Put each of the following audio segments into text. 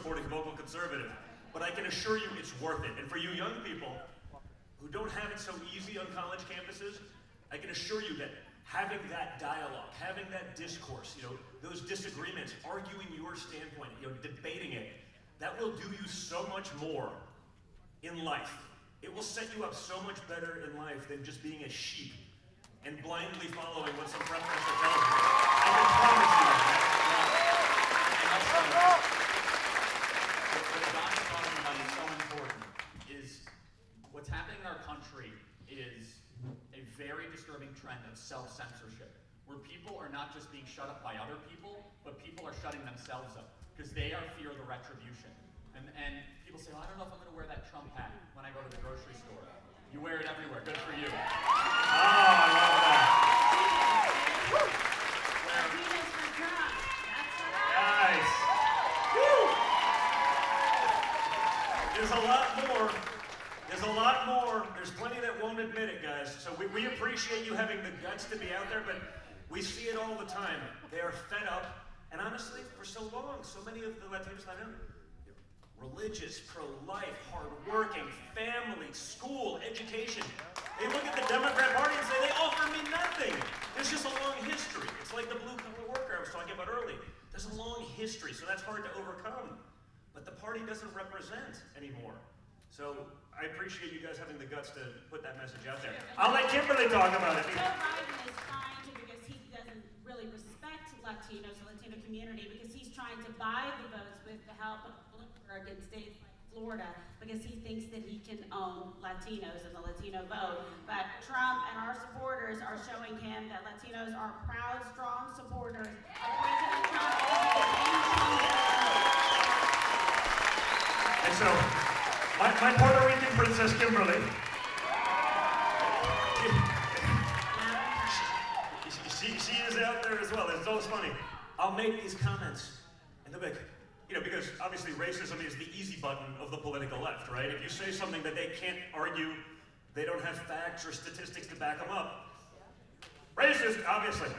supporting vocal conservative. But I can assure you it's worth it. And for you young people who don't have it so easy on college campuses, I can assure you that having that dialogue, having that discourse, those disagreements, arguing your standpoint, debating it, that will do you so much more in life. It will set you up so much better in life than just being a sheep and blindly following what some prime minister tells you. I can promise you that. What Don's talking about is so important, is what's happening in our country is a very disturbing trend of self-censorship, where people are not just being shut up by other people, but people are shutting themselves up because they are fear the retribution. And people say, well, I don't know if I'm going to wear that Trump hat when I go to the grocery store. You wear it everywhere. Good for you. Oh, I love that. Nice. Woo. There's a lot more. There's a lot more. There's plenty that won't admit it, guys. So we appreciate you having the guts to be out there, but we see it all the time. They are fed up. And honestly, for so long, so many of the Latinos I know, religious, pro-life, hard-working, family, school, education. They look at the Democrat Party and say, they offer me nothing. There's just a long history. It's like the blue-collar worker I was talking about earlier. There's a long history, so that's hard to overcome. But the party doesn't represent anymore. So I appreciate you guys having the guts to put that message out there. I'll let Kimberly talk about it. Joe Biden is trying to, because he doesn't really respect Latinos, the Latino community, because he's trying to buy the votes with the help of in states like Florida, because he thinks that he can own Latinos and the Latino vote. But Trump and our supporters are showing him that Latinos are proud, strong supporters of President Trump. And so, my Puerto Rican princess Kimberly, she is out there as well. It's always funny. I'll make these comments, and they'll be like, because obviously racism is the easy button of the political left, right? If you say something that they can't argue, they don't have facts or statistics to back them up. Racist, obviously.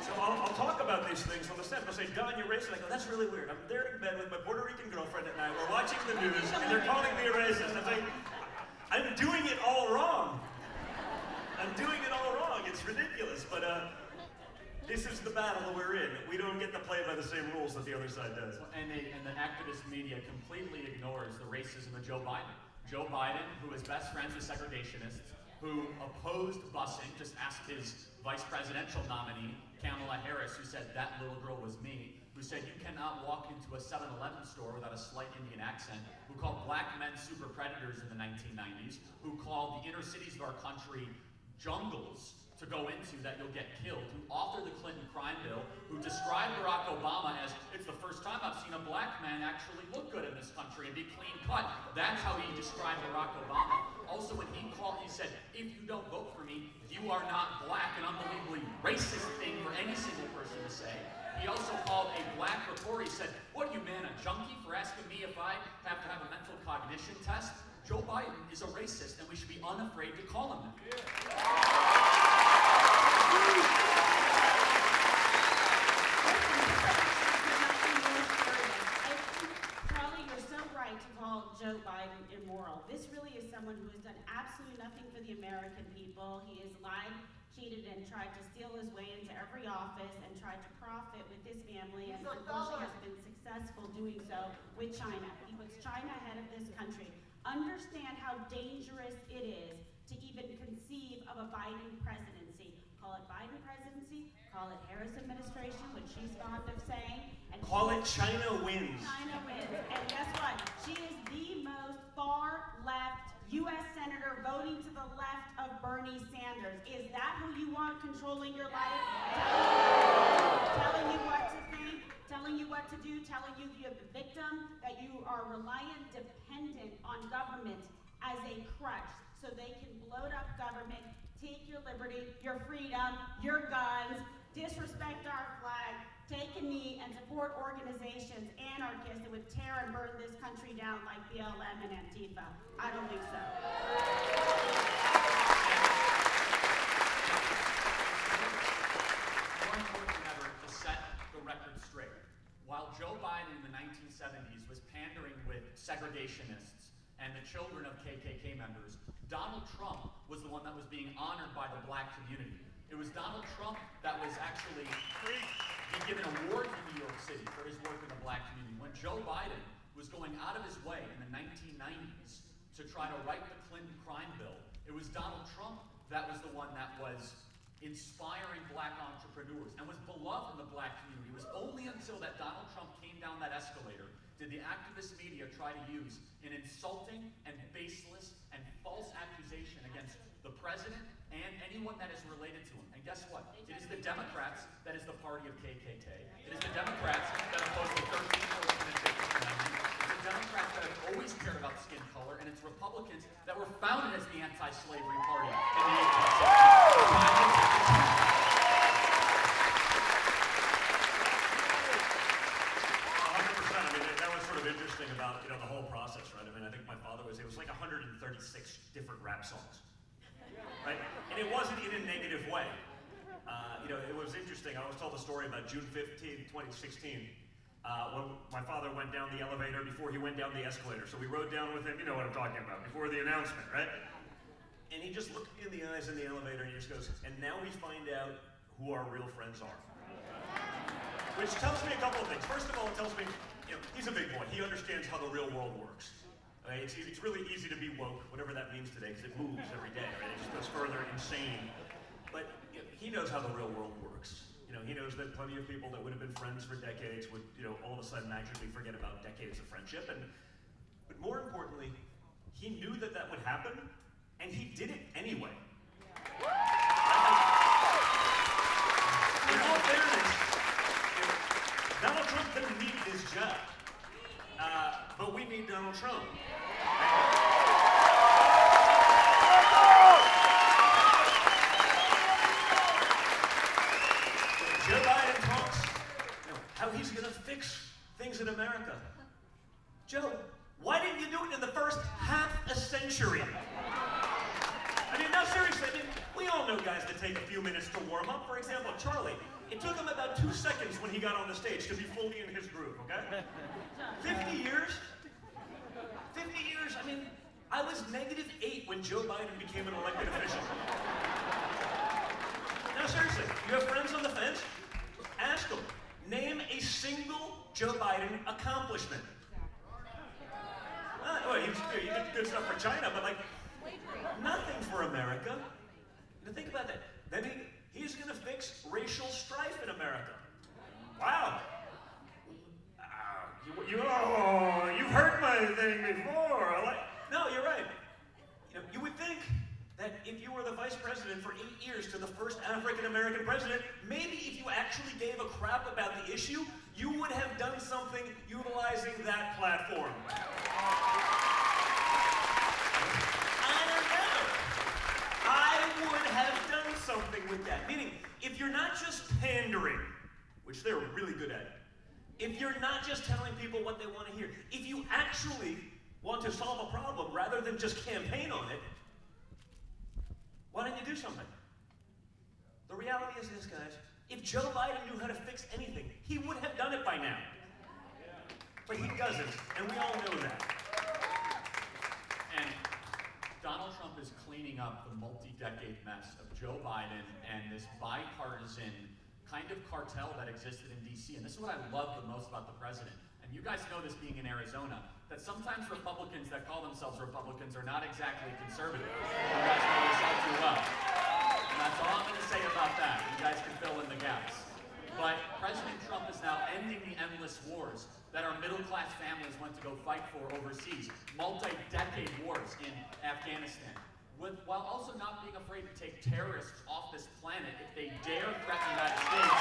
So I'll talk about these things on the set. They'll say, Don, you're racist. I go, that's really weird. I'm there in bed with my Puerto Rican girlfriend at night. We're watching the news, and they're calling me a racist. I'm saying, I'm doing it all wrong. I'm doing it all wrong. It's ridiculous, but this is the battle that we're in. We don't get to play by the same rules that the other side does. And the activist media completely ignores the racism of Joe Biden. Joe Biden, who is best friends with segregationists, who opposed busing, just asked his vice presidential nominee, Kamala Harris, who said, that little girl was me, who said you cannot walk into a 7-Eleven store without a slight Indian accent, who called black men super predators in the 1990s, who called the inner cities of our country jungles to go into that you'll get killed, who authored the Clinton crime bill, who described Barack Obama as, it's the first time I've seen a black man actually look good in this country and be clean cut. That's how he described Barack Obama. Also, when he said, if you don't vote for me, you are not black, an unbelievably racist thing for any single person to say. He also called a black reporter, he said, what are you, man, a junkie for asking me if I have to have a mental cognition test? Joe Biden is a racist, and we should be unafraid to call him that. Charlie, you're so right to call Joe Biden immoral. This really is someone who has done absolutely nothing for the American people. He has lied, cheated, and tried to steal his way into every office and tried to profit with his family, and unfortunately has been successful doing so with China. He puts China ahead of this country. Understand how dangerous it is to even conceive of a Biden presidency. Call it Biden presidency, call it Harris administration, which she's fond of saying. And call it China wins. China wins. And guess what? She is the most far-left U.S. Senator voting to the left of Bernie Sanders. Is that who you want controlling your life? Telling you what to think, telling you what to do, telling you you're the victim, that you are reliant, dependent on government as a crutch so they can bloat up government, take your liberty, your freedom, your guns, disrespect our flag, take a knee, and support organizations, anarchists that would tear and burn this country down like BLM and Antifa. I don't think so. More important than ever to set the record straight. While Joe Biden in the 1970s was pandering segregationists and the children of KKK members, Donald Trump was the one that was being honored by the black community. It was Donald Trump that was actually being given awards in New York City for his work in the black community. When Joe Biden was going out of his way in the 1990s to try to write the Clinton crime bill, it was Donald Trump that was the one that was inspiring black entrepreneurs and was beloved in the black community. It was only until that Donald Trump came down that escalator did the activist media try to use an insulting and baseless and false accusation against the president and anyone that is related to him. And guess what? It is the Democrats that is the party of KKK. It is the Democrats that oppose the 13th, 14th, and 15th Amendment. It's the Democrats that have always cared about skin color, and it's Republicans that were founded as the anti-slavery party in the 18th century. Interesting about the whole process, right? I mean, I think my father it was like 136 different rap songs, right? And it wasn't in a negative way. It was interesting. I always told the story about June 15, 2016, when my father went down the elevator before he went down the escalator. So we rode down with him, you know what I'm talking about, before the announcement, right? And he just looked me in the eyes in the elevator and he just goes, and now we find out who our real friends are. Which tells me a couple of things. First of all, it tells me, he's a big boy. He understands how the real world works. Right? It's really easy to be woke, whatever that means today, because it moves every day. Right? It just goes further insane. But he knows how the real world works. He knows that plenty of people that would have been friends for decades would, all of a sudden magically forget about decades of friendship. But more importantly, he knew that that would happen, and he did it anyway. In all fairness, Donald Trump didn't need this job, but we need Donald Trump. Joe Biden talks how he's going to fix things in America. Joe, why didn't you do it in the first half a century? I mean, no, seriously, we all know guys that take a few minutes to warm up. For example, Charlie. It took him about 2 seconds when he got on the stage to be fully in his groove, okay? 50 years? 50 years? I mean, I was -8 when Joe Biden became an elected official. Now, seriously, you have friends on the fence? Ask them. Name a single Joe Biden accomplishment. Well, he did good stuff for China, but nothing for America. Now, think about that. Then he's going to fix racial strife in America. Wow. You've heard my thing before. No, you're right. You would think that if you were the vice president for 8 years to the first African-American president, maybe if you actually gave a crap about the issue, you would have done something utilizing that platform. I don't know. I would have done something with that. Meaning, if you're not just pandering, which they're really good at, if you're not just telling people what they want to hear, if you actually want to solve a problem rather than just campaign on it, why don't you do something? The reality is this, guys. If Joe Biden knew how to fix anything, he would have done it by now. But he doesn't, and we all know that. And Donald Trump is cleaning up the multi-decade mess of Joe Biden and this bipartisan kind of cartel that existed in D.C. And this is what I love the most about the president. And you guys know this being in Arizona, that sometimes Republicans that call themselves Republicans are not exactly conservative. You guys know this all too well. And that's all I'm going to say about that. You guys can fill in the gaps. But President Trump is now ending the endless wars that our middle-class families went to go fight for overseas. Multi-decade wars in Afghanistan. While also not being afraid to take terrorists off this planet if they dare threaten the United States.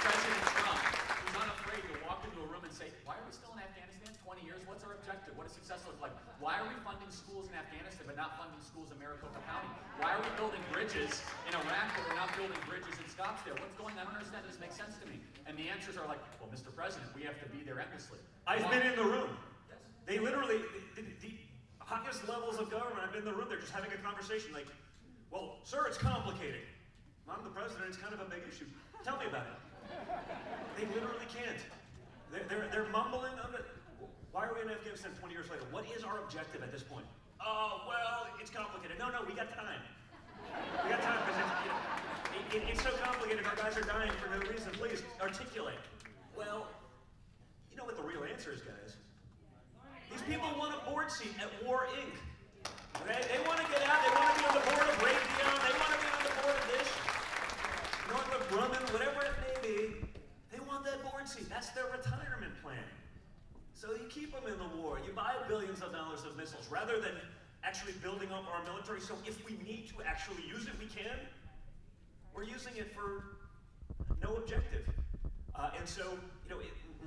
President Trump, who's unafraid to walk into a room and say, why are we still in Afghanistan? 20 years? What's our objective? What does success look like? Why are we funding schools in Afghanistan but not funding schools in Maricopa County? Why are we building bridges in Iraq but we're not building bridges in Scottsdale? What's going on? I don't understand. This makes sense to me. And the answers are like, well, Mr. President, we have to be there endlessly. I've been in the room. Yes. They literally, the highest levels of government, I've been in the room, they're just having a conversation like, well, sir, it's complicated. I'm the president, it's kind of a big issue. Tell me about it. They literally can't. They're mumbling on it. Why are we in Afghanistan 20 years later? What is our objective at this point? Oh, well, it's complicated. No, we got time. We got time because it's so complicated. Our guys are dying for no reason. Please articulate. Well, you know what the real answer is, guys? These people want a board seat at War Inc. Okay? They want to get out. They want to be on the board of Raytheon. They want to be on the board of this. Northrop Grumman, whatever it may be. They want that board seat. That's their retirement plan. So you keep them in the war. You buy billions of dollars of missiles rather than actually building up our military. So if we need to actually use it, we can. We're using it for no objective. And so,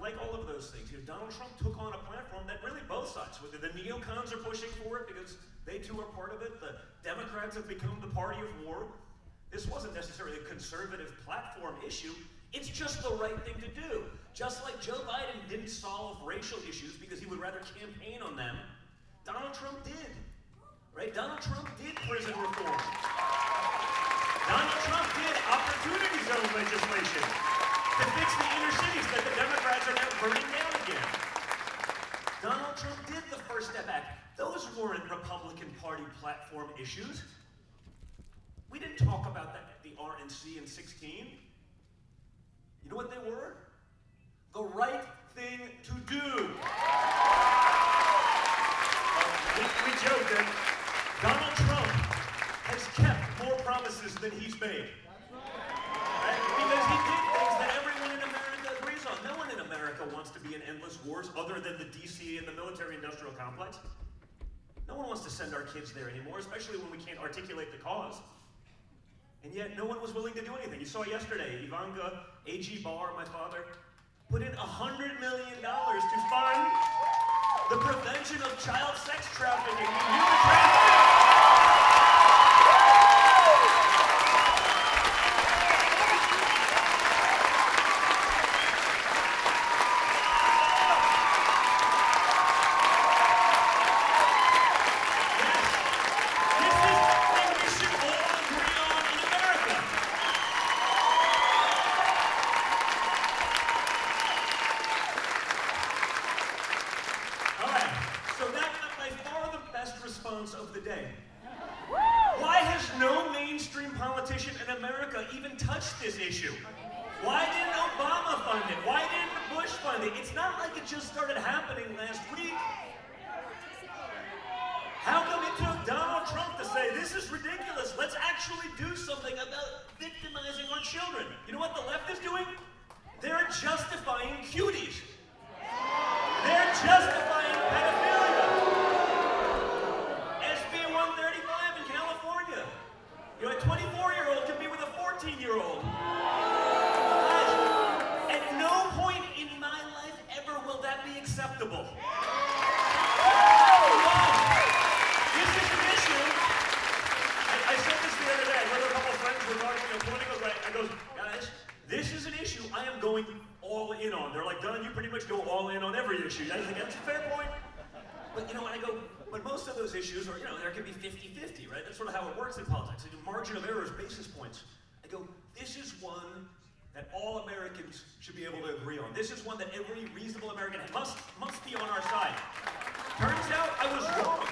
like all of those things, Donald Trump took on a platform that really both sides, whether the neocons are pushing for it because they too are part of it, the Democrats have become the party of war. This wasn't necessarily a conservative platform issue. It's just the right thing to do. Just like Joe Biden didn't solve racial issues because he would rather campaign on them, Donald Trump did. Right? Donald Trump did prison reform. Donald Trump did opportunity zone legislation to fix the inner cities that the Democrats are now burning down again. Donald Trump did the First Step Act. Those weren't Republican Party platform issues. We didn't talk about that at the RNC in 16. You know what they were? The right thing to do. We joke that Donald Trump has kept more promises than he's made. Right? Because he did things that everyone in America agrees on. No one in America wants to be in endless wars other than the DC and the military-industrial complex. No one wants to send our kids there anymore, especially when we can't articulate the cause. And yet, no one was willing to do anything. You saw yesterday, Ivanka, AG Barr, my father, put in $100 million to fund the prevention of child sex trafficking and human trafficking. Of the day. Why has no mainstream politician in America even touched this issue? Why didn't Obama fund it? Why didn't Bush fund it? It's not like it just started happening last week. How come it took Donald Trump to say, this is ridiculous, let's actually do something about victimizing our children? You know what the left is doing? They're justifying cuties. They're justifying pedophilia. A 24-year-old can be with a 14-year-old. At no point in my life ever will that be acceptable. This is an issue. I said this the other day. I heard a couple of friends were talking political right. I goes, guys, this is an issue I am going all in on. They're like, Don, you pretty much go all in on every issue. I think that's a fair point. But when I go, but most of those issues are, there can be 50-50, right? That's sort of how it works in politics. The margin of error is basis points. I go, this is one that all Americans should be able to agree on. This is one that every reasonable American must be on our side. Turns out I was wrong.